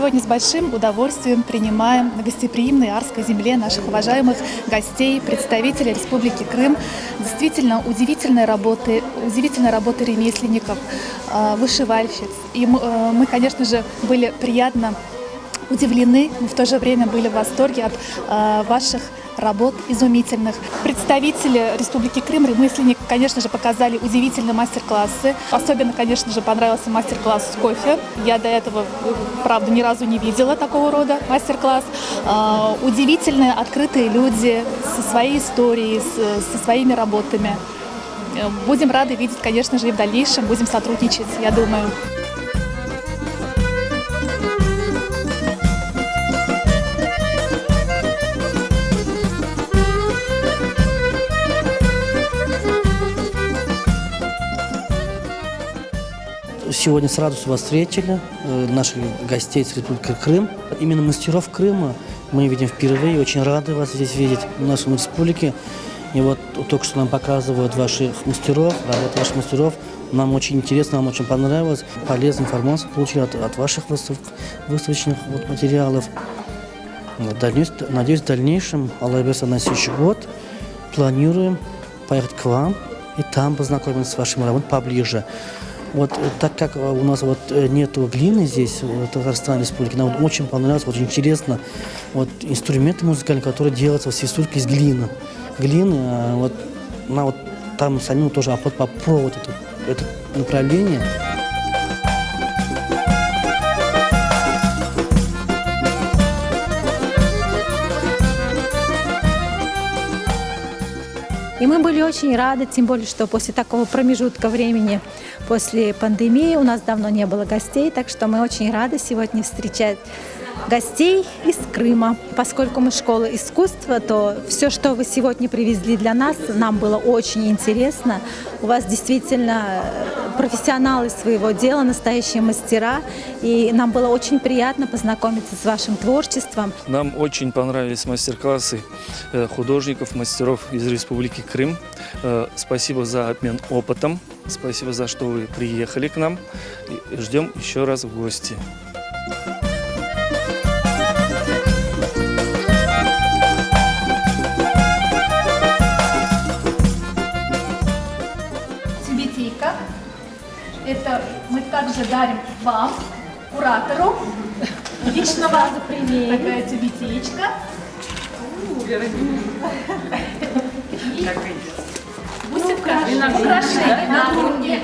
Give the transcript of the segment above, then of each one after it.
сегодня с большим удовольствием принимаем на гостеприимной Арской земле наших уважаемых гостей, представителей Республики Крым. Действительно удивительная работа ремесленников, вышивальщиц. И мы, конечно же, были приятно удивлены, но в то же время были в восторге от ваших работ изумительных. Представители Республики Крым, ремесленники, конечно же, показали удивительные мастер-классы. Особенно, конечно же, понравился мастер-класс с кофе. Я до этого, правда, ни разу не видела такого рода мастер-класс. Удивительные, открытые люди со своей историей, со своими работами. Будем рады видеть, конечно же, и в дальнейшем. Будем сотрудничать, я думаю. Сегодня с радостью вас встретили, наших гостей с Республики Крым. Именно мастеров Крыма мы видим впервые. Очень рады вас здесь видеть в нашей республике. И вот только что нам показывают ваших мастеров, работу ваших мастеров. Нам очень интересно, нам очень понравилось. Полезную информацию получили от ваших выставочных материалов. Надеюсь, в дальнейшем, Аллах даст, на следующий год планируем поехать к вам и там познакомиться с вашими работами поближе. Вот так как у нас нету глины здесь, в Татарстане, Республике, нам очень понравилось, очень интересно. Инструменты музыкальные, которые делаются в свистульке из глины. Нам там самим тоже охота попробовать это направление. И мы были очень рады, тем более, что после такого промежутка времени, после пандемии, у нас давно не было гостей, так что мы очень рады сегодня встречать гостей из Крыма. Поскольку мы школа искусства, то все, что вы сегодня привезли для нас, нам было очень интересно. У вас действительно профессионалы своего дела, настоящие мастера, и нам было очень приятно познакомиться с вашим творчеством. Нам очень понравились мастер-классы художников, мастеров из Республики Крым. Спасибо за обмен опытом, спасибо за что вы приехали к нам, и ждем еще раз в гости. Это мы также дарим вам, куратору, лично вас. Такая тюбетеечка. Будет украшение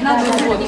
на груди.